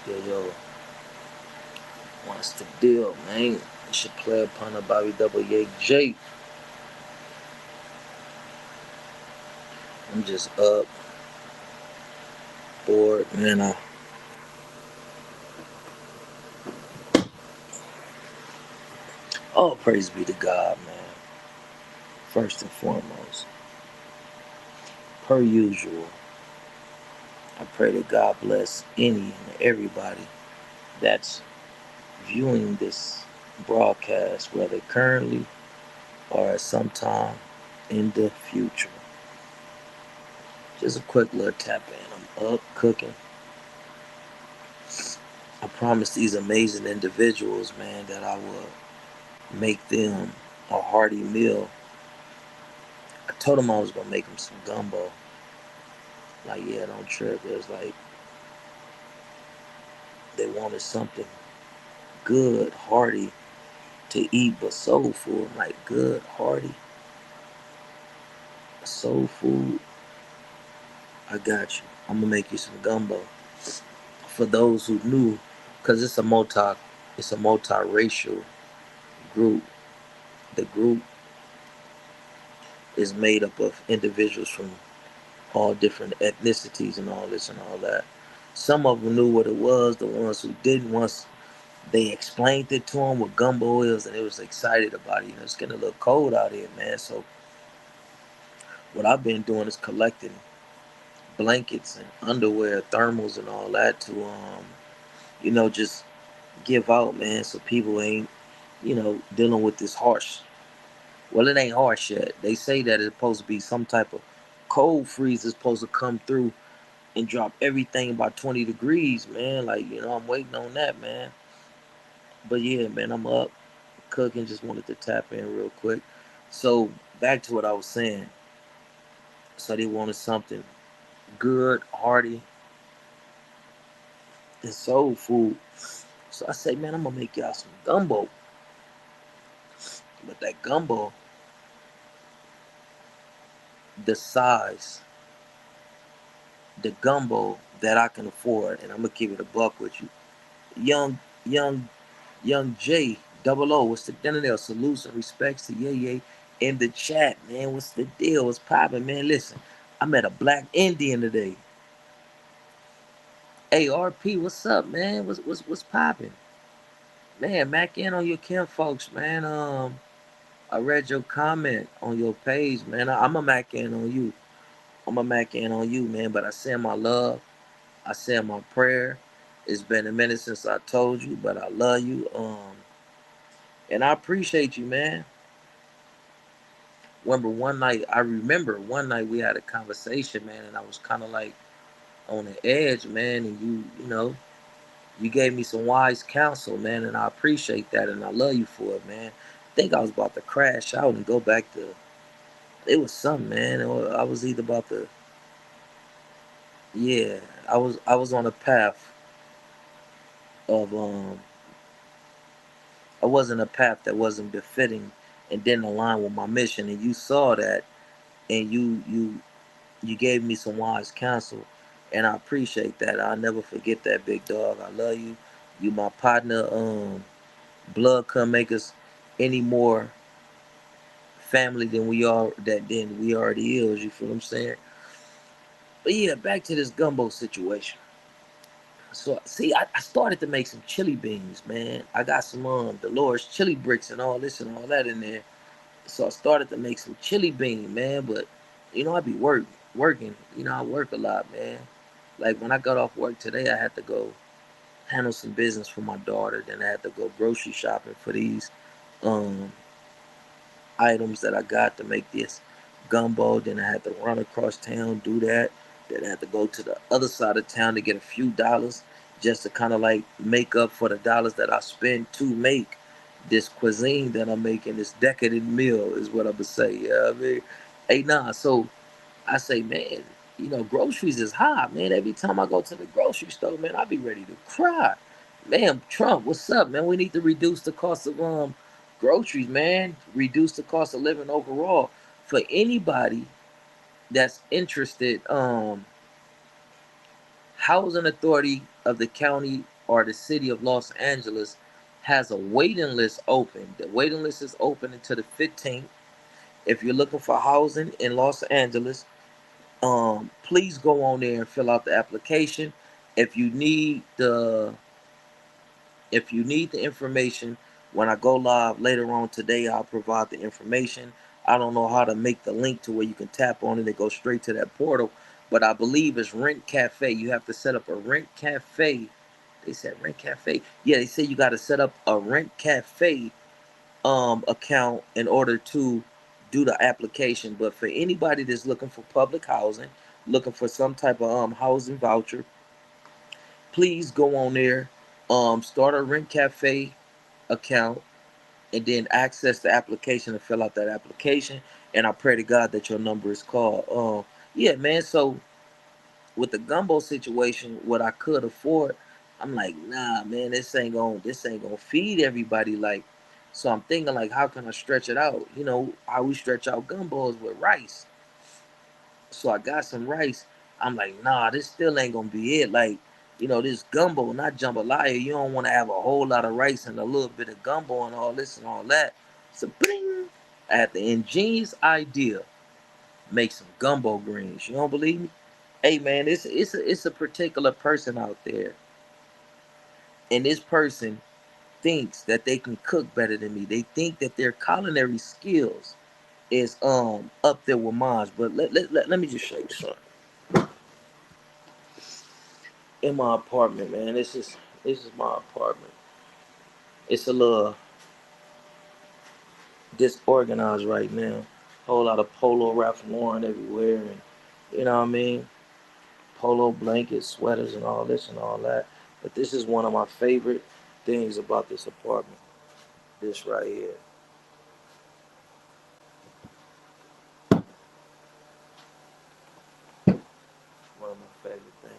Yeah, yo, what's the deal, man? You should play upon a Bobby WAJ. I'm just up, bored, man. All praise be to God, man. First and foremost, per usual, I pray that God bless any and everybody that's viewing this broadcast, whether currently or at some time in the future. Just a quick little tap in. I'm up cooking. I promised these amazing individuals, man, that I would make them a hearty meal. I told them I was gonna make them some gumbo. Like, yeah, don't trip. It was like they wanted something good, hearty to eat, but soul food. I'm like, good, hearty, soul food. I got you. I'm gonna make you some gumbo. For those who knew, cause it's a multiracial group. The group is made up of individuals from all different ethnicities and all this and all that. Some of them knew what it was. The ones who didn't, once they explained it to them what gumbo is, and they was excited about it. It's getting a little cold out here, man. So what I've been doing is collecting blankets and underwear, thermals, and all that to just give out, man, so people ain't, dealing with this harsh. Well, it ain't harsh yet. They say that it's supposed to be some type of cold freeze is supposed to come through and drop everything by 20 degrees, man. Like, I'm waiting on that, man. But yeah, man, I'm up cooking. Just wanted to tap in real quick. So back to what I was saying. So they wanted something good, hearty, and soul food. So I say, man, I'm gonna make y'all some gumbo. But that gumbo, the size, the gumbo that I can afford, and I'm gonna keep it a buck with you. Young, young Young J, double O, what's the dinner there? Salutes and respects to Ye in the chat, man. What's the deal? What's poppin', man? Listen, I met a black Indian today. ARP, what's up, man? What's poppin'? Man, Mac in on your Kim folks, man. I read your comment on your page, man. I'm a Mac in on you. I'm a Mac in on you, man. But I send my love. I send my prayer. It's been a minute since I told you, but I love you. And I appreciate you, man. I remember one night we had a conversation, man, and I was kind of like on the edge, man, and you gave me some wise counsel, man, and I appreciate that, and I love you for it, man. I think I was about to crash out and go back to, it was something, man. I was either about to, yeah, I was on a path of I wasn't a path that wasn't befitting and didn't align with my mission, and you saw that, and you gave me some wise counsel, and I appreciate that. I'll never forget that, big dog. I love you. You my partner. Blood couldn't make us any more family than we already is. You feel what I'm saying? But yeah, back to this gumbo situation. So see, I started to make some chili beans, man. I got some Dolores chili bricks and all this and all that in there. So I started to make some chili bean, man. But I be working. I work a lot, man. Like when I got off work today, I had to go handle some business for my daughter. Then I had to go grocery shopping for these um, items that I got to make this gumbo. Then I had to run across town, do that. Then I had to go to the other side of town to get a few dollars just to kind of like make up for the dollars that I spent to make this cuisine that I'm making, this decadent meal is what I would say. Yeah, I mean, hey, nah. So I say, man, groceries is high, man. Every time I go to the grocery store, man, I be ready to cry. Man, Trump, what's up, man? We need to reduce the cost of groceries, man. Reduce the cost of living overall. For anybody that's interested, housing authority of the county or the city of Los Angeles has a waiting list open. The waiting list is open until the 15th. If you're looking for housing in Los Angeles, please go on there and fill out the application. If you need the if you need the information, when I go live later on today, I'll provide the information. I don't know how to make the link to where you can tap on it and go straight to that portal, but I believe it's Rent Cafe. You have to set up a Rent Cafe. They said Rent Cafe. Yeah, they say you got to set up a Rent Cafe account in order to do the application. But for anybody that's looking for public housing, looking for some type of housing voucher, please go on there, start a Rent Cafe account, and then access the application and fill out that application. And I pray to God that your number is called. Yeah, man. So with the gumbo situation, what I could afford, I'm like, nah, man, this ain't gonna feed everybody. Like, so I'm thinking like, how can I stretch it out? You know how we stretch out gumbos with rice. So I got some rice. I'm like, nah, this still ain't gonna be it. Like, this gumbo, not jambalaya. You don't want to have a whole lot of rice and a little bit of gumbo and all this and all that. So, bling, I had the ingenious idea, make some gumbo greens. You don't believe me? Hey, man, it's a particular person out there, and this person thinks that they can cook better than me. They think that their culinary skills is up there with mine. But let me just show you something. In my apartment, man. This is my apartment. It's a little disorganized right now. Whole lot of polo Ralph Lauren everywhere, and you know what I mean. Polo blankets, sweaters, and all this and all that. But this is one of my favorite things about this apartment. This right here, one of my favorite things.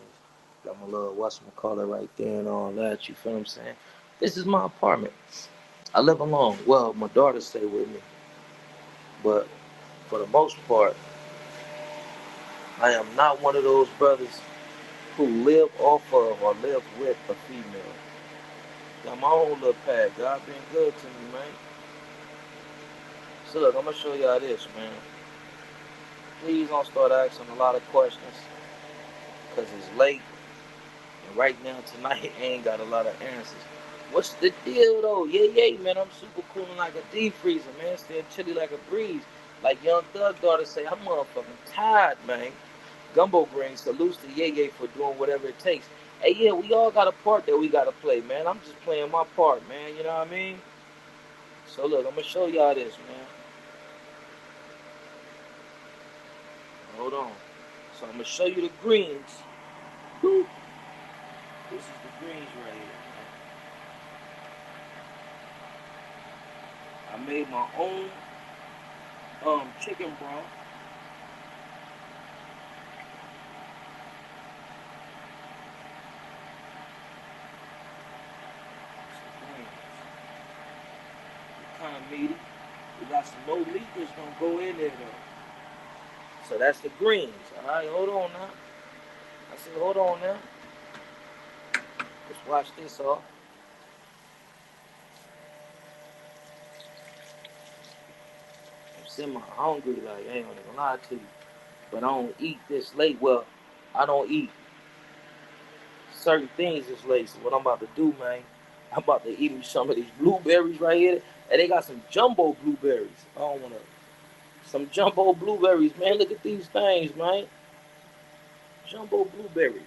Got my little whatchamacallit right there and all that. You feel what I'm saying? This is my apartment. I live alone. Well, my daughter stay with me, but for the most part, I am not one of those brothers who live off of or live with a female. Got my own little pad. God been good to me, man. So look, I'm gonna show y'all this, man. Please don't start asking a lot of questions, cause it's late, and right now tonight I ain't got a lot of answers. What's the deal though? Yeah, man. I'm super cool like a deep freezer, man. Still chilly like a breeze. Like Young Thug daughter say, I'm motherfucking tired, man. Gumbo Green salutes to Ye for doing whatever it takes. Hey, yeah, we all got a part that we got to play, man. I'm just playing my part, man. You know what I mean? So, look, I'm going to show y'all this, man. Hold on. So, I'm going to show you the greens. Woo. This is the greens right here. I made my own chicken broth. Kind of meaty. We got some no meat that's gonna go in there though. So that's the greens. Alright, hold on now. I said hold on now. Let's wash this off. I'm semi hungry, like I ain't gonna lie to you. But I don't eat this late. Well, I don't eat certain things this late. So what I'm about to do, man, I'm about to eat me some of these blueberries right here. And they got some jumbo blueberries. I don't wanna some jumbo blueberries, man. Look at these things, man. Jumbo blueberries.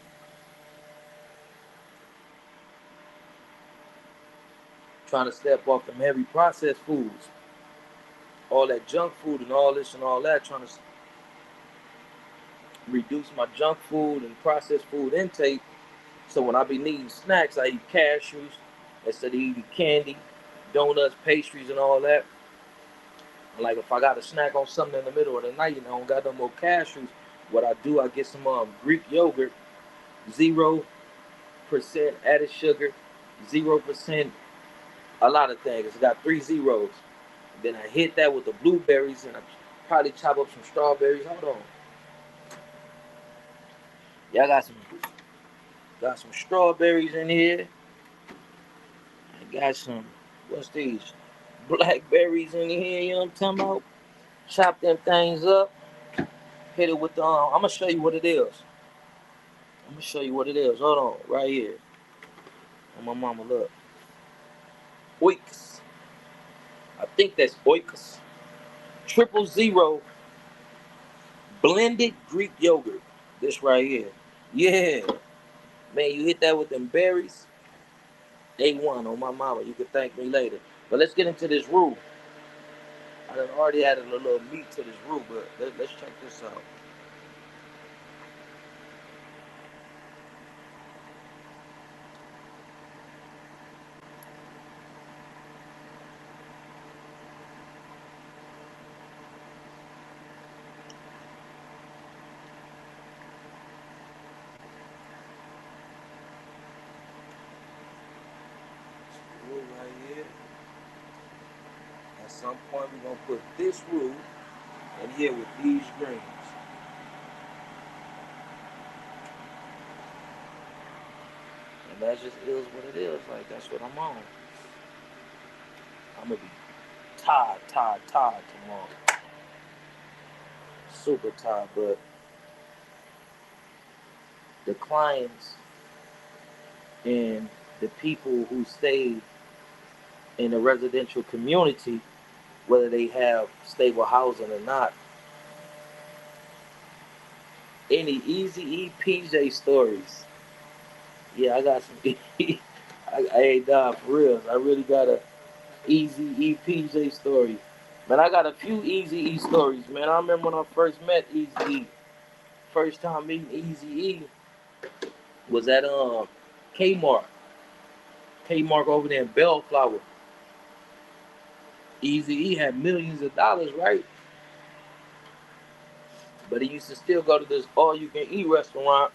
Trying to step off them heavy processed foods, all that junk food and all this and all that. Trying to reduce my junk food and processed food intake. So when I be needing snacks, I eat cashews instead of eating candy, donuts, pastries, and all that. And like if I got a snack on something in the middle of the night and I don't got no more cashews, what I do, I get some Greek yogurt, 0% added sugar, 0%, a lot of things. It's got three zeros. Then I hit that with the blueberries and I probably chop up some strawberries. Hold on. Yeah, I got some strawberries in here. Got some, what's these? Blackberries in here, you know what I'm talking about? Chop them things up. Hit it with the, I'm going to show you what it is. I'm going to show you what it is. Hold on, right here. On my mama, look. Oikos. I think that's Oikos. 000 blended Greek yogurt. This right here. Yeah. Man, you hit that with them berries. A1 on my mama. You can thank me later. But let's get into this roux. I done already added a little meat to this roux, but let's check this out. Roux right here. At some point, we're going to put this roux in here with these greens. And that just is what it is. Like, that's what I'm on. I'm going to be tired tomorrow. Super tired, but the clients and the people who stay in the residential community, whether they have stable housing or not, any Easy E PJ stories. Yeah, I got some. I ain't done for real. I really got a Easy E PJ story. Man, I got a few Easy E stories, man. I remember when I first met Easy E. First time meeting Easy E was at Kmart. Kmart over there in Bellflower. Easy E had millions of dollars, right? But he used to still go to this all-you-can-eat restaurant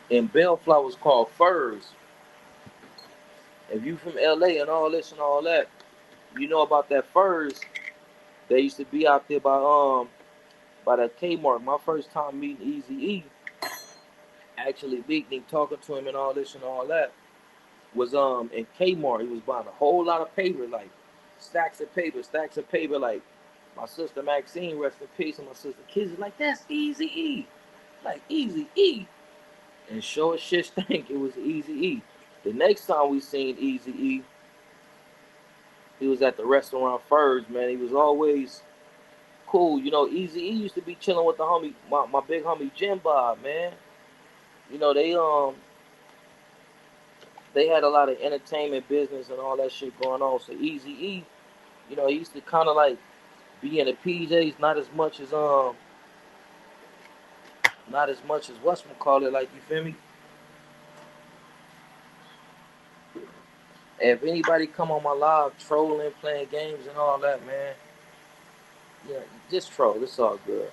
in Bellflower called Furs. If you from LA and all this and all that, you know about that Furs. They used to be out there by that Kmart. My first time meeting Easy E, actually meeting him, talking to him and all this and all that, was in Kmart. He was buying a whole lot of paper, like stacks of paper, like my sister Maxine, rest in peace, and my sister Kids like, that's Easy E. Like Easy E. And sure as shit think it was Easy E. The next time we seen Easy E, he was at the restaurant Furs, man. He was always cool. You know, Easy E used to be chilling with the homie, my big homie Jim Bob, man. You know, they had a lot of entertainment business and all that shit going on. So Easy E, you know, he used to kinda like be in the PJs, not as much as whatchamacallit, like, you feel me? And if anybody come on my live trolling, playing games and all that, man, yeah, just troll. It's all good.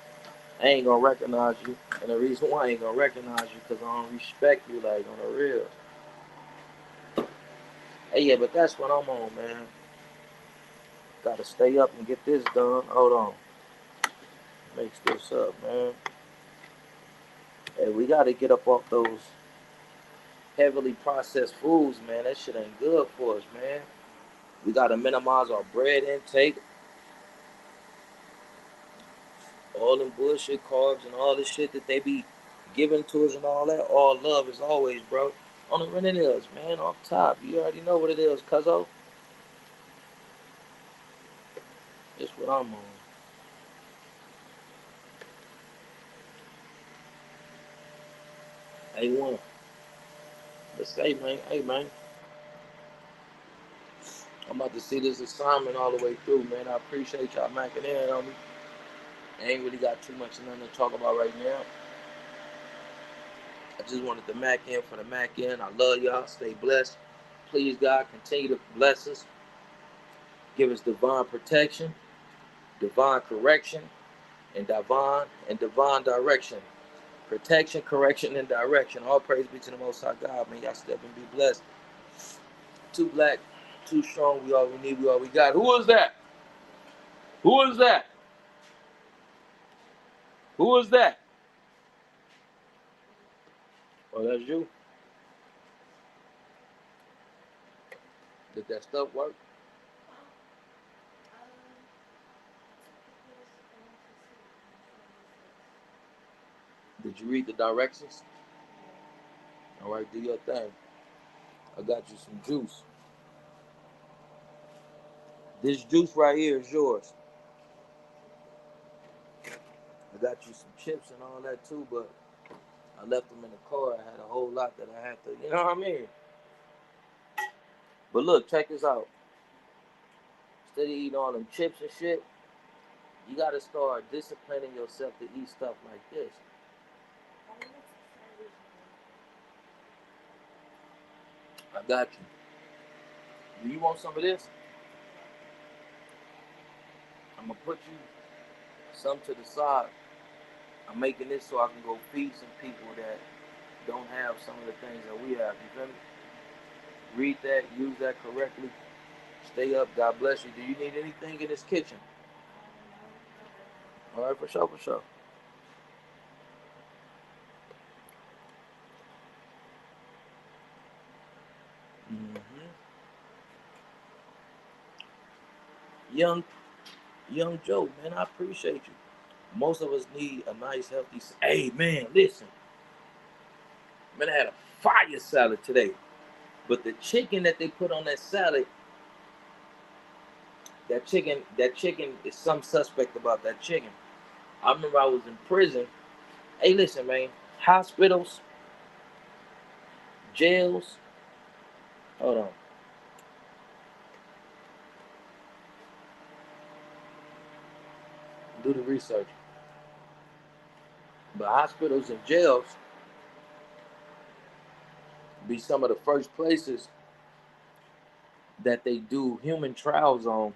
I ain't gonna recognize you. And the reason why I ain't gonna recognize you because I don't respect you like on the real. Hey, yeah, but that's what I'm on, man. Gotta stay up and get this done. Hold on. Mix this up, man. Hey, we gotta get up off those heavily processed foods, man. That shit ain't good for us, man. We gotta minimize our bread intake, all them bullshit carbs and all the shit that they be giving to us and all that. All love as always, bro. On the run it is, man. Off top, you already know what it is, cuzzo. That's what I'm on. A1. But say, man, hey, man, I'm about to see this assignment all the way through, man. I appreciate y'all macking in on me. I ain't really got too much nothing to talk about right now. I just wanted to mac in for the mac in. I love y'all. Stay blessed. Please, God, continue to bless us. Give us divine protection, divine correction, and divine direction. Protection, correction, and direction. All praise be to the Most High God, man. Y'all step and be blessed. Too black, too strong. We all we need. We all we got. Who is that? Who is that? Who is that? Oh, that's you. Did that stuff work? Did you read the directions? All right, do your thing. I got you some juice. This juice right here is yours. I got you some chips and all that too, but I left them in the car. I had a whole lot that I had to, you know what I mean? But look, check this out. Instead of eating all them chips and shit, you gotta start disciplining yourself to eat stuff like this. I got you. Do you want some of this? I'm gonna put you some to the side. I'm making this so I can go feed some people that don't have some of the things that we have. You feel me? Read that, use that correctly. Stay up. God bless you. Do you need anything in this kitchen? All right, for sure, for sure. Mm-hmm. Young, young Joe, man, I appreciate you. Most of us need a nice, healthy. Hey, man, listen, man, I had a fire salad today, but the chicken that they put on that salad, that chicken is some suspect about that chicken. I remember I was in prison. Hey, listen, man, hospitals, jails. Hold on, do the research. But hospitals and jails be some of the first places that they do human trials on,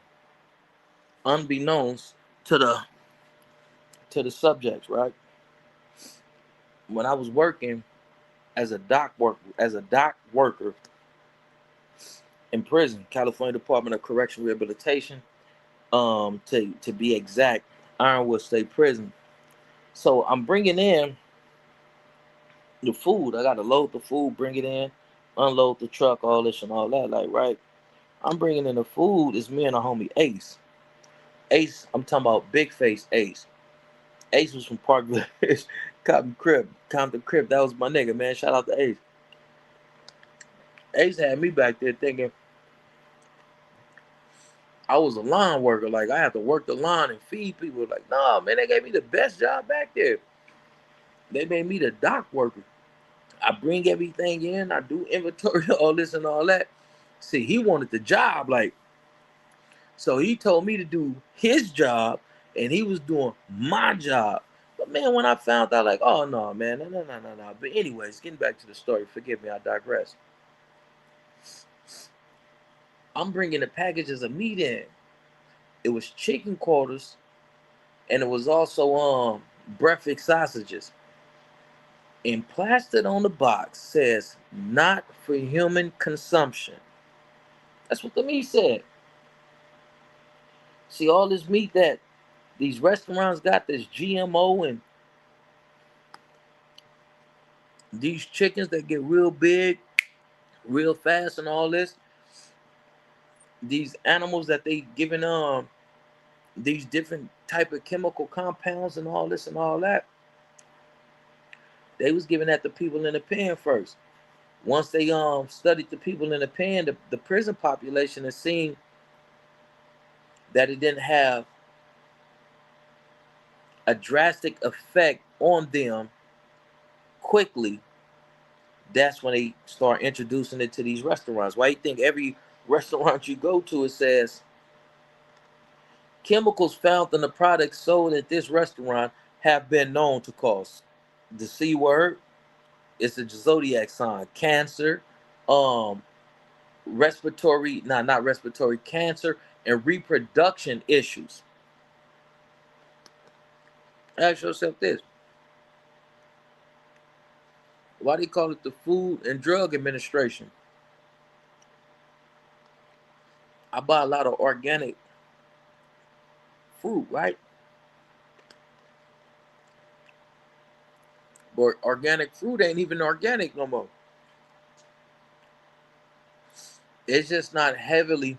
unbeknownst to the subjects. Right when I was working as a dock worker in prison, California Department of Correction Rehabilitation, to be exact, Ironwood State Prison. So I'm bringing in the food. I got to load the food, bring it in, unload the truck, all this and all that. Like, right, I'm bringing in the food. It's me and a homie Ace. Ace, I'm talking about big face Ace. Ace was from Park Village, Compton Crib. That was my nigga, man. Shout out to Ace. Ace had me back there thinking I was a line worker. Like, I had to work the line and feed people. Like, nah, man, they gave me the best job back there. They made me the dock worker. I bring everything in. I do inventory, all this and all that. See, he wanted the job. Like, so he told me to do his job, and he was doing my job. But man, when I found out, like, oh no, man, no, no, no, no, no. But anyways, getting back to the story. Forgive me, I digress. I'm bringing the packages of meat in. It was chicken quarters, and it was also breakfast sausages. And plastered on the box says not for human consumption. That's what the meat said. See, all this meat that these restaurants got, this GMO, and these chickens that get real big real fast and all this, these animals that they giving these different type of chemical compounds and all this and all that, they was giving that to people in the pen first. Once they studied the people in the pen, the prison population, and seen that it didn't have a drastic effect on them quickly, that's when they start introducing it to these restaurants. Why you think every restaurant you go to, it says chemicals found in the products sold at this restaurant have been known to cause the C word, it's the zodiac sign, cancer, um, respiratory, not respiratory, cancer, and reproduction issues. Ask yourself this: why they call it the Food and Drug Administration? I buy a lot of organic fruit, right? But organic fruit ain't even organic no more. It's just not heavily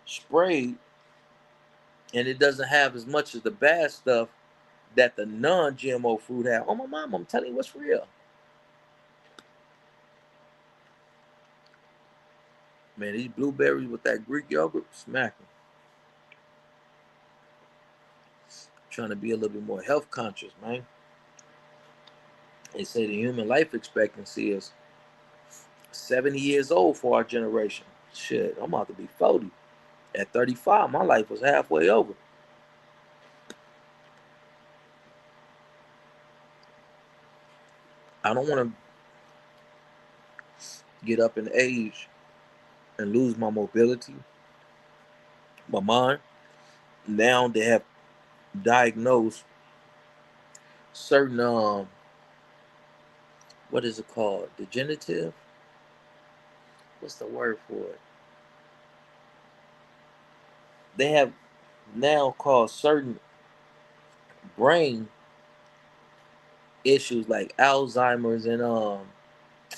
sprayed, and it doesn't have as much of the bad stuff that the non-GMO fruit have. Oh my mom, I'm telling you what's real. Man, these blueberries with that Greek yogurt, smacking. Trying to be a little bit more health conscious, man. They say the human life expectancy is 70 years old for our generation. Shit, I'm about to be 40. At 35, my life was halfway over. I don't want to get up in age and lose my mobility, my mind. Now they have diagnosed certain what is it called? Degenerative? What's the word for it? They have now called certain brain issues like Alzheimer's and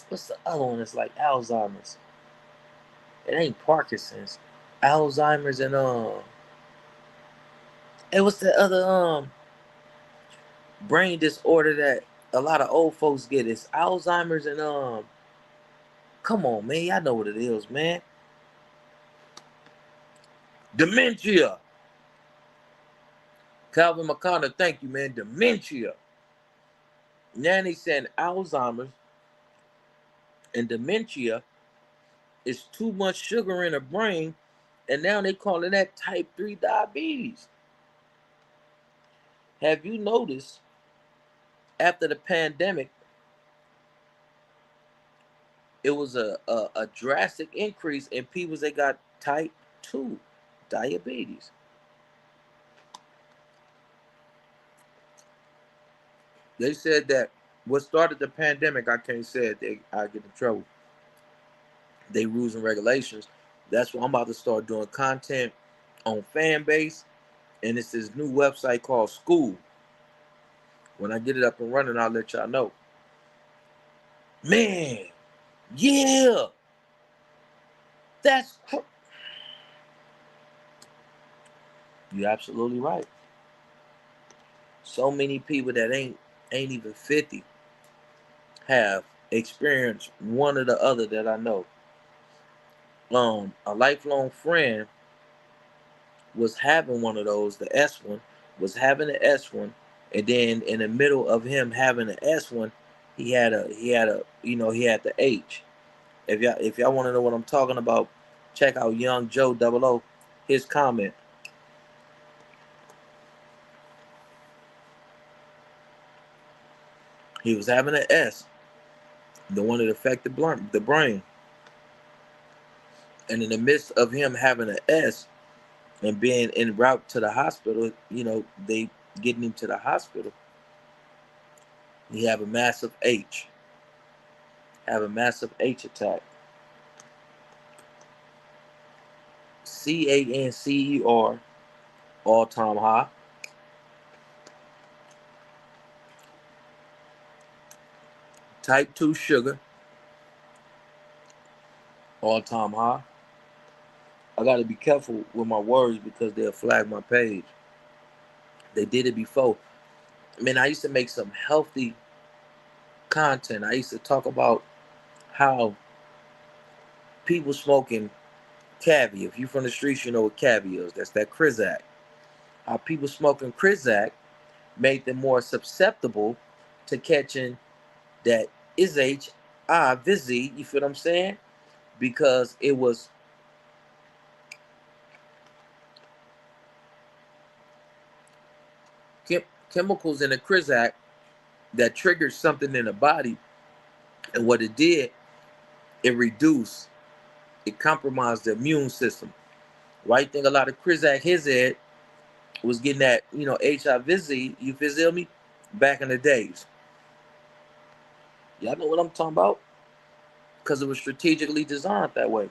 what's the other one that's like Alzheimer's? It ain't Parkinson's. Alzheimer's and and what's the other brain disorder that a lot of old folks get? It's Alzheimer's and come on man, y'all know what it is, man. Dementia. Calvin McConnell, thank you, man. Dementia. Now they saying Alzheimer's and dementia is too much sugar in the brain, and now they calling that type 3 diabetes. Have you noticed after the pandemic, it was a drastic increase in people that got type 2 diabetes? They said that what started the pandemic, I can't say it, I get in trouble. They rules and regulations. That's why I'm about to start doing content on fan base, and it's this new website called School. When I get it up and running, I'll let y'all know. Man, yeah, you're absolutely right. So many people that ain't even 50 have experienced one or the other that I know. A lifelong friend was having one of those, the S one, was having the S one, and then in the middle of him having the S one, he had the H. If y'all want to know what I'm talking about, check out Young Joe Double O, his comment. He was having an S, the one that affected the brain, and in the midst of him having an S and being en route to the hospital, they getting him to the hospital. He have a massive H attack. CANCER, all time high. Type 2 sugar, all time high. I got to be careful with my words because they'll flag my page. They did it before. I mean, I used to make some healthy content. I used to talk about how people smoking caviar. If you're from the streets, you know what caviar is. That's that Krizak. How people smoking Krizak made them more susceptible to catching that Vizzy, you feel what I'm saying? Because it was chemicals in the Krizak that triggered something in the body, and what it did, it reduced, it compromised the immune system. Why you think a lot of Krizak his head was getting that, HIV, you feel me? Back in the days. Y'all know what I'm talking about? Because it was strategically designed that way.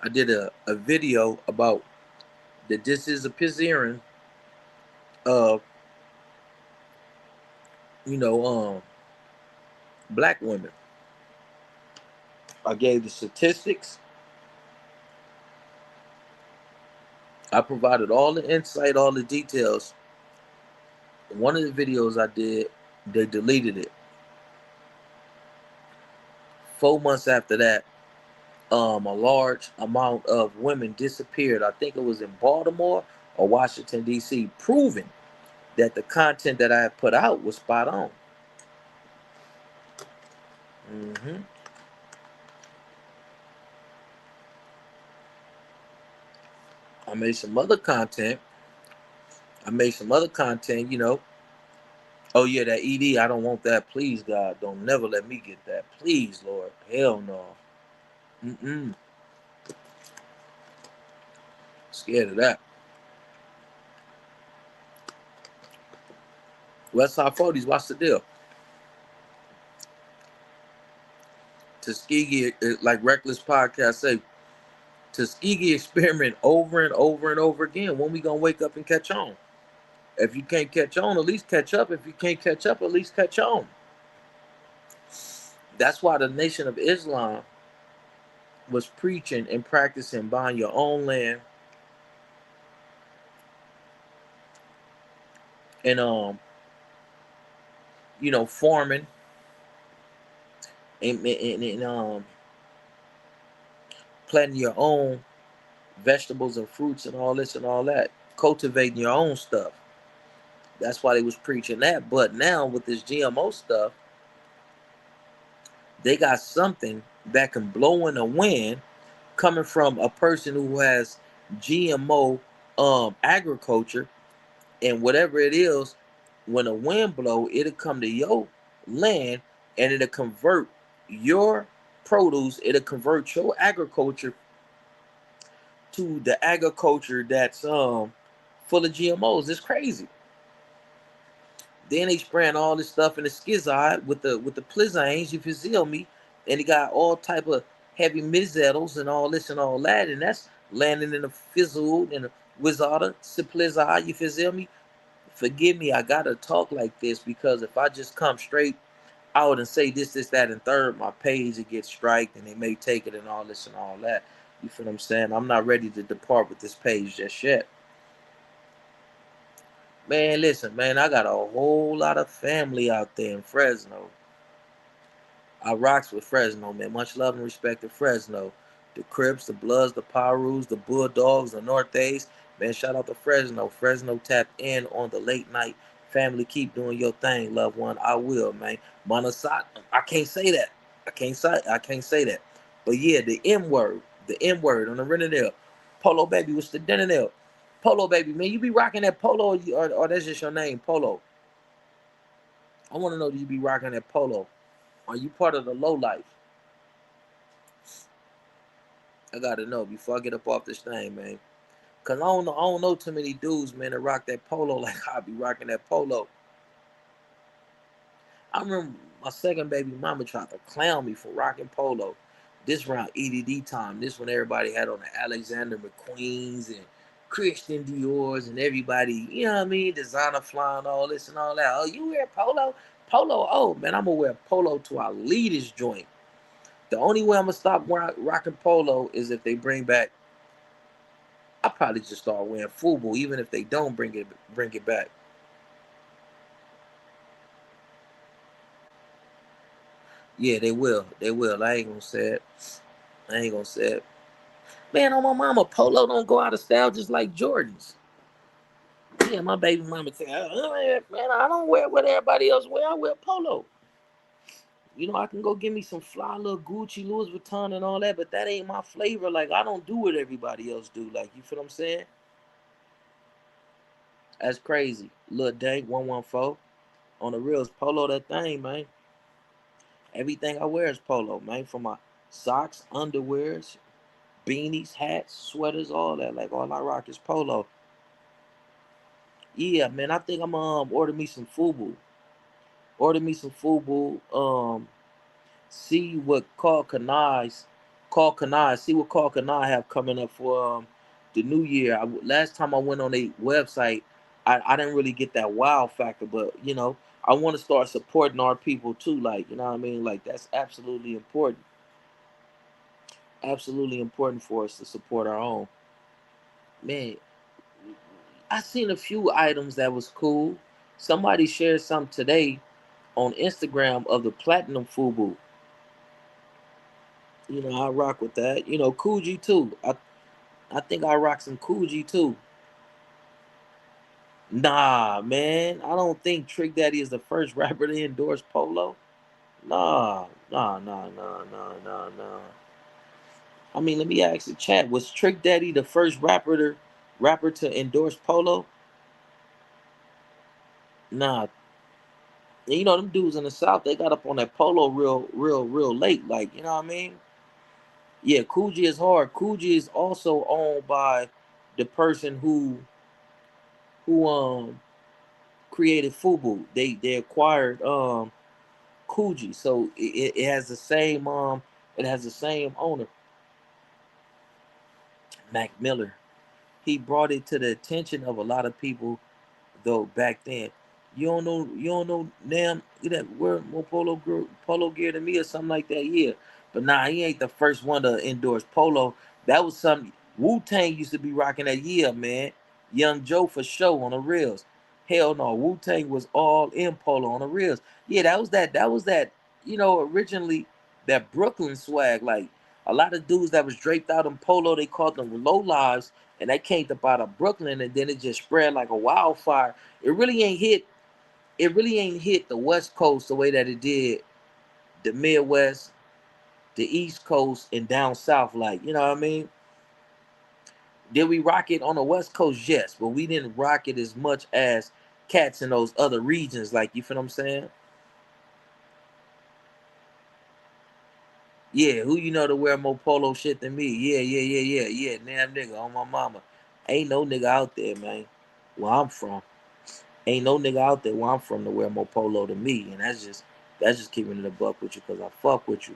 I did a video about that this is a pizzeria of, you know, black women. I gave the statistics. I provided all the insight, all the details. One of the videos I did, they deleted it. 4 months after that, a large amount of women disappeared. I think it was in Baltimore or Washington, D.C., proving that the content that I had put out was spot on. hmm I made some other content. You know. Oh, yeah, that ED, I don't want that. Please, God, don't never let me get that. Please, Lord. Hell no. Mm-mm. Scared of that. Westside 40s, what's the deal? Tuskegee, like Reckless Podcast say, Tuskegee experiment over and over and over again. When we gonna wake up and catch on? If you can't catch on, at least catch up. If you can't catch up, at least catch on. That's why the Nation of Islam was preaching and practicing buying your own land and farming and planting your own vegetables and fruits and all this and all that, cultivating your own stuff. That's why they was preaching that. But now with this GMO stuff, they got something that can blow in the wind coming from a person who has GMO agriculture, and whatever it is, when the wind blow, it'll come to your land and it'll convert your produce, it'll convert your agriculture to the agriculture that's full of GMOs. It's crazy. Then they spraying all this stuff in the schizide with the plizanes, you feel me? And he got all type of heavy metals and all this and all that, and that's landing in the fizzled and the wizarda, simplizide, you feel me? Forgive me, I gotta talk like this because if I just come straight out and say this, that, and third, my page it gets striked and they may take it and all this and all that. You feel what I'm saying? I'm not ready to depart with this page just yet. Man, listen, man, I got a whole lot of family out there in Fresno. I rocks with Fresno, man. Much love and respect to Fresno. The Crips, the Bloods, the Pyrus, the Bulldogs, the Northeast. Man, shout out to Fresno. Fresno tapped in on the late night. Family, keep doing your thing, loved one. I will, man. Monasat, I can't say that. I can't say that. But yeah, the M word. The M word on the rental there. Polo baby, what's the dinner there? Polo baby, man, you be rocking that polo or that's just your name, Polo. I want to know, do you be rocking that polo? Are you part of the low life? I gotta know before I get up off this thing, man. Cause I don't know too many dudes, man, that rock that polo like I be rocking that polo. I remember my second baby mama tried to clown me for rocking polo. This around EDD time. This when everybody had on the Alexander McQueens and Christian Dior's and everybody, you know what I mean? Designer flying, all this and all that. Oh, you wear polo? Polo? Oh, man, I'm gonna wear polo till I leave this joint. The only way I'm gonna stop rocking polo is if they bring back. I probably just start wearing FUBU, even if they don't bring it back. Yeah, they will. They will. I ain't gonna say it. I ain't gonna say it. Man, on my mama, polo don't go out of style just like Jordans. Yeah, my baby mama say, man, I don't wear what everybody else wear. I wear polo. I can go get me some fly little Gucci, Louis Vuitton, and all that, but that ain't my flavor. Like, I don't do what everybody else do. Like, you feel what I'm saying? That's crazy. Lil Dank 114 on the reals, polo that thing, man. Everything I wear is polo, man. From my socks, underwears, beanies, hats, sweaters, all that. Like all I rock is polo. Yeah, man. I think I'm order me some FUBU. Order me some FUBU. See what Call Kanai. See what Call Kanai have coming up for the new year. Last time I went on a website, I didn't really get that wow factor, but I want to start supporting our people too. Like, you know what I mean? Like, that's absolutely important for us to support our own. Man, I seen a few items that was cool. Somebody shared some today on Instagram of the platinum FUBU. I rock with that. Coogee too. I think I rock some Coogee too. Nah, man. I don't think Trick Daddy is the first rapper to endorse Polo. Nah, nah, nah, nah, nah, nah, nah. I mean, let me ask the chat. Was Trick Daddy the first rapper to endorse Polo? Nah. And them dudes in the South, they got up on that Polo real, real, real late. Like, you know what I mean? Yeah, Coogee is hard. Coogee is also owned by the person who created Fubu. They acquired Coogee, so it has the same owner, Mac Miller. He brought it to the attention of a lot of people though back then. You don't know damn that wear more polo gear than me or something like that. Yeah, but nah, he ain't the first one to endorse Polo. That was something Wu Tang used to be rocking that year, man. Young Joe for sure on the reels. Hell no, Wu Tang was all in Polo on the reels. Yeah, that was that. Originally that Brooklyn swag. Like a lot of dudes that was draped out in Polo, they called them low lives, and that came up out of Brooklyn, and then it just spread like a wildfire. It really ain't hit. It really ain't hit the West Coast the way that it did the Midwest, the East Coast, and down south. Like, you know what I mean? Did we rock it on the West Coast? Yes, but we didn't rock it as much as cats in those other regions. Like, you feel what I'm saying? Yeah, who you know to wear more polo shit than me? Yeah, yeah, yeah, yeah, yeah. Damn nigga on my mama. Ain't no nigga out there, man. Where I'm from. Ain't no nigga out there where I'm from to wear more polo than me, and that's just keeping it a buck with you because I fuck with you.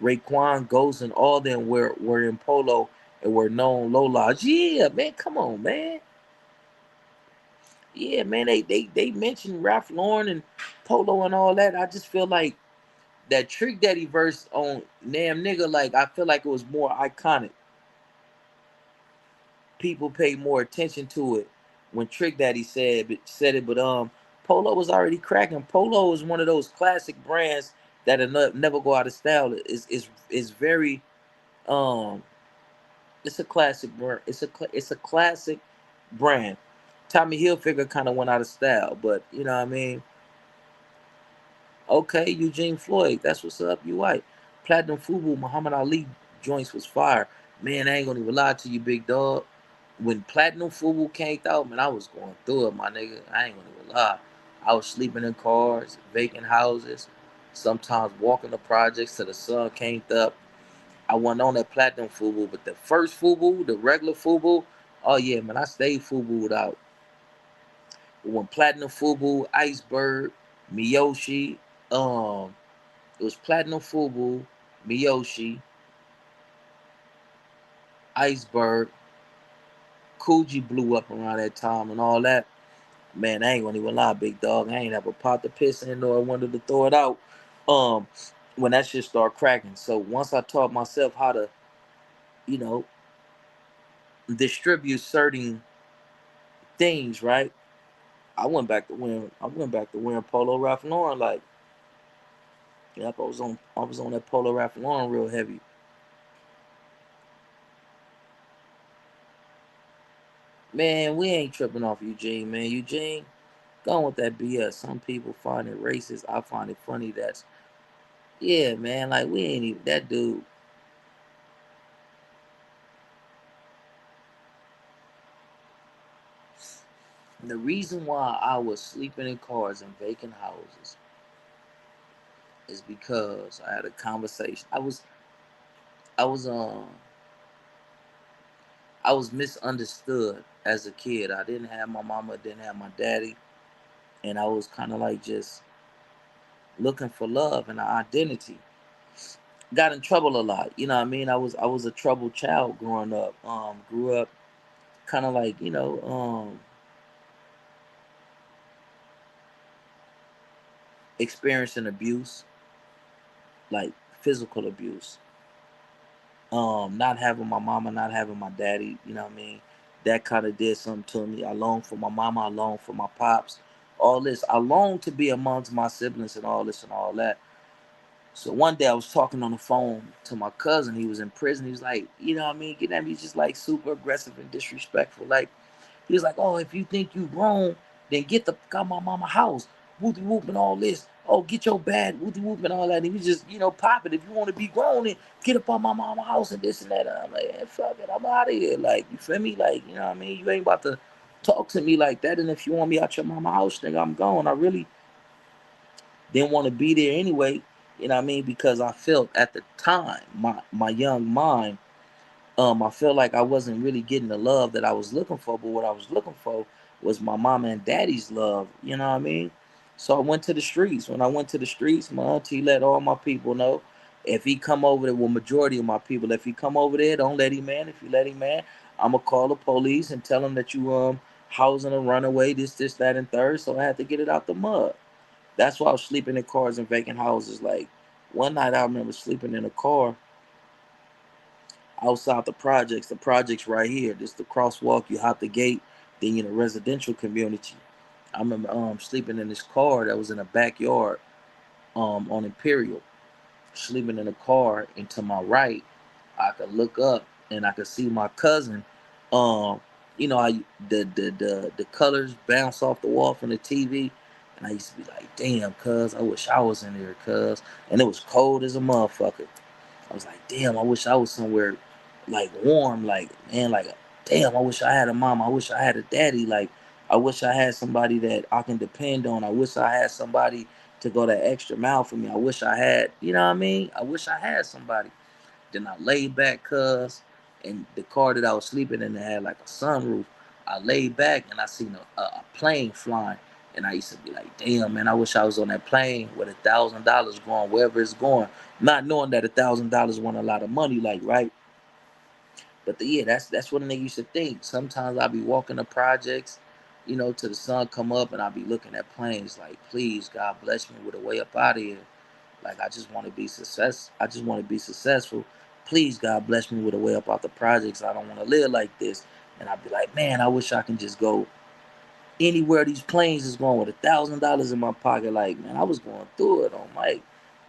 Raekwon, Ghost, and all them were in polo and were known low lodge. Yeah, man, come on, man. Yeah, man, they mentioned Ralph Lauren and polo and all that. I just feel like that Trick Daddy verse on Damn Nigga, like I feel like it was more iconic. People paid more attention to it when Trick Daddy said it, but Polo was already cracking. Polo is one of those classic brands that'll never go out of style. Is very um it's a classic brand. It's a classic brand. Tommy Hilfiger kind of went out of style, but you know what I mean. Okay, Eugene Floyd, that's what's up. You right. Platinum Fubu, Muhammad Ali joints was fire. Man, I ain't gonna even lie to you, big dog. When Platinum Fubu came out, man, I was going through it, my nigga. I ain't gonna even lie. I was sleeping in cars, vacant houses, sometimes walking the projects till the sun came up. I wasn't on that Platinum Fubu, but the first Fubu, the regular Fubu, oh yeah, man, I stayed Fubu'd out. When Platinum Fubu, Iceberg, Miyoshi, um, it was Platinum Fubu, Miyoshi, Iceberg, Coogee blew up around that time and all that. Man, I ain't gonna even lie, big dog. I ain't ever popped the piss in nor wanted to throw it out. Um, when that shit start cracking. So once I taught myself how to, you know, distribute certain things, right? I went back to wearing Polo Ralph Lauren. Like, yep, I was on that Polo Ralph Lauren real heavy. Man, we ain't tripping off Eugene, man. Eugene, going with that BS. Some people find it racist. I find it funny. That's yeah, man. Like we ain't even that dude. The reason why I was sleeping in cars and vacant houses is because I had a conversation. I was I was misunderstood as a kid. I didn't have my mama, didn't have my daddy, and I was kind of like just looking for love and an identity. Got in trouble a lot. You know what I mean? I was a troubled child growing up. Grew up. kind of like, experiencing abuse, like physical abuse. Not having my mama, not having my daddy, you know what I mean? That kind of did something to me. I longed for my mama, I longed for my pops, all this. I longed to be amongst my siblings and all this and all that. So one day I was talking on the phone to my cousin. He was in prison. He was like, you know what I mean? Getting at me just like super aggressive and disrespectful. Like, he was like, oh, if you think you grown, then get the fuck out my mama house. Whoopty whoop and all this. Oh, get your bag, whoopty whoop and all that. And he was just, pop it. If you want to be grown, then get up on my mama house and this and that. And I'm like, hey, fuck it, I'm out of here. Like, you feel me? Like, you know what I mean? You ain't about to talk to me like that. And if you want me out your mama house, nigga, I'm gone. I really didn't want to be there anyway. You know what I mean? Because I felt at the time, my young mind, I felt like I wasn't really getting the love that I was looking for, but what I was looking for was my mama and daddy's love. You know what I mean? So I went to the streets. When I went to the streets, my auntie let all my people know, if he come over there, well, majority of my people, if he come over there, don't let him in. If you let him in, I'ma call the police and tell him that you housing a runaway, this, that, and third. So I had to get it out the mud. That's why I was sleeping in cars and vacant houses. Like one night, I remember sleeping in a car outside the projects. The projects right here. This the crosswalk. You hop the gate, then you're in a residential community. I remember sleeping in this car that was in a backyard on Imperial. Sleeping in a car, and to my right, I could look up and I could see my cousin. Um, I the colors bounce off the wall from the TV, and I used to be like, "Damn, cuz, I wish I was in there, cuz." And it was cold as a motherfucker. I was like, damn, I wish I was somewhere like warm, like man, like damn, I wish I had a mom. I wish I had a daddy. Like I wish I had somebody that I can depend on. I wish I had somebody to go that extra mile for me. I wish I had, you know what I mean? I wish I had somebody. Then I laid back, cuz, and the car that I was sleeping in had like a sunroof. I laid back and I seen a plane flying. And I used to be like, damn, man, I wish I was on that plane with $1,000 going wherever it's going. Not knowing that $1,000 wasn't a lot of money, like, right? But yeah, that's what a nigga used to think. Sometimes I'll be walking the projects, till the sun come up and I'll be looking at planes like, please, God bless me with a way up out of here. Like I just want to be success. I just want to be successful. Please, God bless me with a way up out the projects. I don't want to live like this. And I'd be like, man, I wish I can just go anywhere these planes is going with $1,000 in my pocket. Like, man, I was going through it on mic.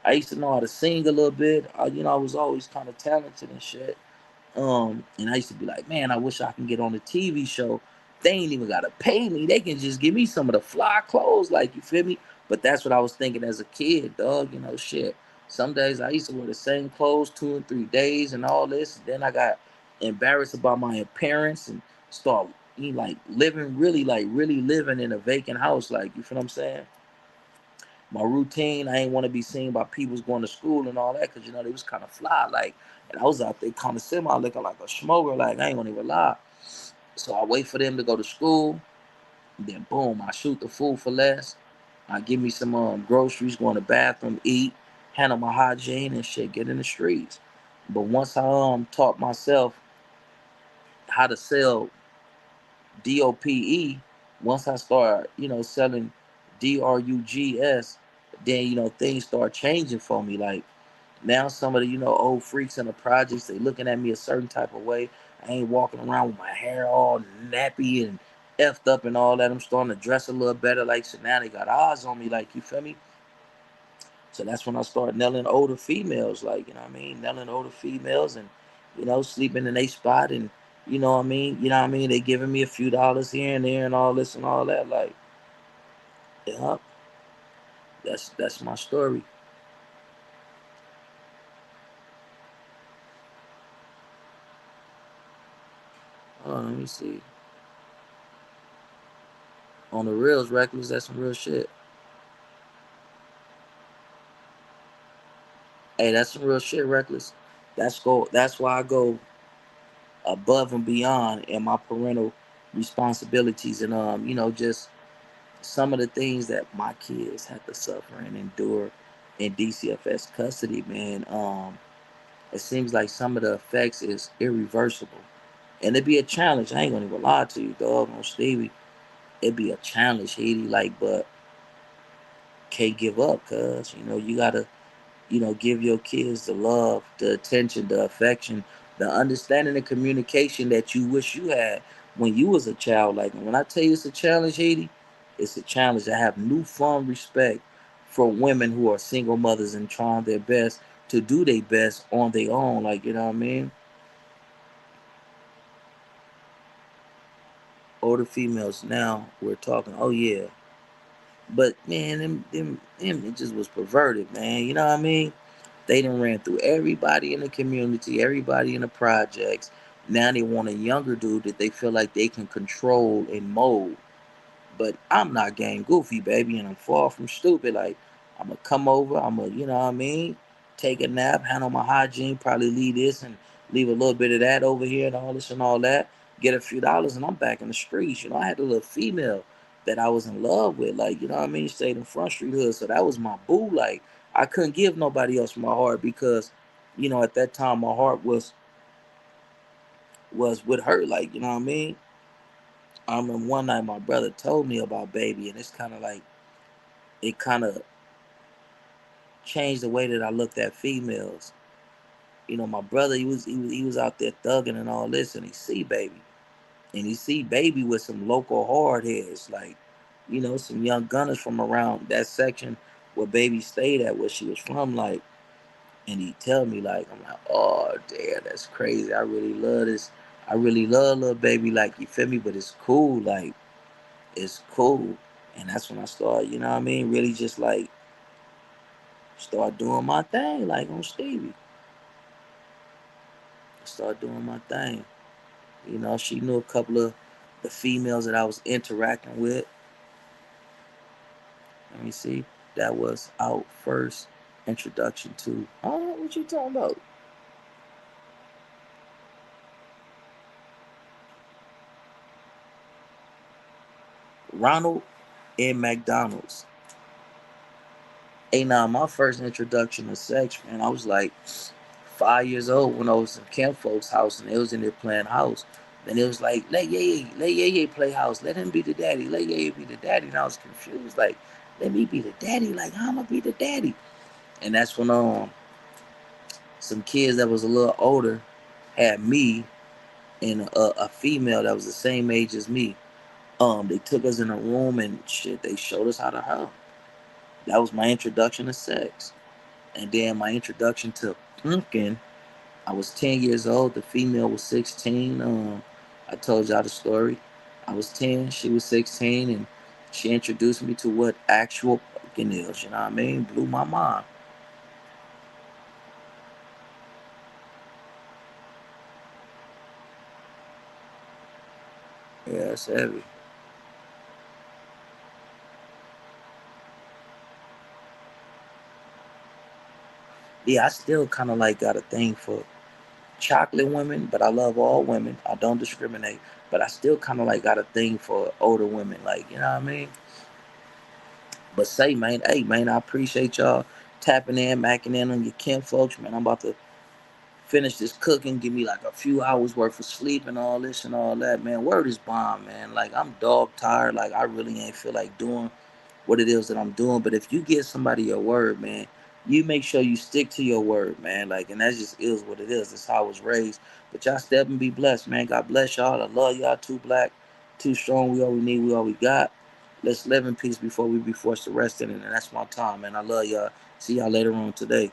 I used to know how to sing a little bit. I was always kind of talented and shit. And I used to be like, man, I wish I can get on the TV show. They ain't even gotta pay me. They can just give me some of the fly clothes, like you feel me? But that's what I was thinking as a kid, dog. Shit. Some days I used to wear the same clothes 2 and 3 days and all this. And then I got embarrassed about my appearance and start like really living in a vacant house. Like you feel what I'm saying? My routine. I ain't want to be seen by people's going to school and all that because they was kind of fly. Like, and I was out there kind of semi looking like a smoker. Like I ain't gonna even lie. So I wait for them to go to school. And then boom, I shoot the food for less. I give me some groceries, go in the bathroom, eat, handle my hygiene and shit, get in the streets. But once I taught myself how to sell DOPE, once I start, selling DRUGS, then things start changing for me. Like now some of the, old freaks in the projects, they looking at me a certain type of way. I ain't walking around with my hair all nappy and effed up and all that. I'm starting to dress a little better. Like, so now they got eyes on me. Like, you feel me? So that's when I start nailing older females. Like, you know what I mean? Nailing older females and, sleeping in a spot and, you know what I mean? You know what I mean? They giving me a few dollars here and there and all this and all that. Like, yeah, that's my story. Let me see. On the reels, reckless, that's some real shit. Hey, that's some real shit, reckless. That's why I go above and beyond in my parental responsibilities and just some of the things that my kids had to suffer and endure in DCFS custody, man. It seems like some of the effects is irreversible. And it'd be a challenge. I ain't gonna even lie to you, dog, on Stevie. It'd be a challenge, Haiti, like, but can't give up, cuz, you gotta, give your kids the love, the attention, the affection, the understanding and communication that you wish you had when you was a child. Like, when I tell you it's a challenge, Haiti, it's a challenge. I have newfound respect for women who are single mothers and trying their best to do their best on their own. Like, you know what I mean? Older females now, we're talking, oh yeah. But man, them it just was perverted, man. You know what I mean? They done ran through everybody in the community, everybody in the projects. Now they want a younger dude that they feel like they can control and mold. But I'm not gang goofy, baby, and I'm far from stupid. Like, I'm gonna come over, I'm gonna, what I mean, take a nap, handle my hygiene, probably leave this and leave a little bit of that over here and all this and all that. Get a few dollars and I'm back in the streets. I had a little female that I was in love with, like, you know what I mean, stayed in Front Street Hood, so that was my boo. Like, I couldn't give nobody else my heart because, at that time my heart was with her, like, you know what I mean. I remember one night my brother told me about baby, and it's kind of like it kind of changed the way that I looked at females. My brother, he was out there thugging and all this, and he see baby, and he see baby with some local hard heads, like, some young gunners from around that section where baby stayed at, where she was from, like. And he tell me, like, I'm like, oh damn, that's crazy. I really love this. I really love little baby, like, you feel me? But it's cool, like, it's cool. And that's when I start, you know what I mean? Really just like start doing my thing, like on Stevie. Start doing my thing. She knew a couple of the females that I was interacting with. Let me see. That was our first introduction to. Oh, what you talking about? Ronald and McDonald's. Hey, now my first introduction to sex, man, I was like 5 years old when I was in Camp Folks' house and they was in there playing house. And it was like, let Ye play house. Let him be the daddy. Let Ye be the daddy. And I was confused, like, let me be the daddy. Like, how am I be the daddy? And that's when some kids that was a little older had me and a female that was the same age as me. They took us in a room and shit. They showed us how to hug. That was my introduction to sex. And then my introduction to pumpkin. I was 10 years old. The female was 16. I told y'all the story. I was 10. She was 16, and she introduced me to what actual pumpkin is. You know what I mean? Blew my mind. Yeah, it's heavy. Yeah, I still kind of like got a thing for chocolate women, but I love all women. I don't discriminate, but I still kind of like got a thing for older women. Like, you know what I mean? But say, man, hey, man, I appreciate y'all tapping in, macking in on your Kim folks, man. I'm about to finish this cooking, give me like a few hours worth of sleep and all this and all that, man. Word is bomb, man. Like, I'm dog tired. Like, I really ain't feel like doing what it is that I'm doing. But if you give somebody your word, man, you make sure you stick to your word, man. Like, and that just is what it is. That's how I was raised. But y'all step and be blessed, man. God bless y'all. I love y'all. Too black, too strong. We all we need. We all we got. Let's live in peace before we be forced to rest in it. And that's my time, man. I love y'all. See y'all later on today.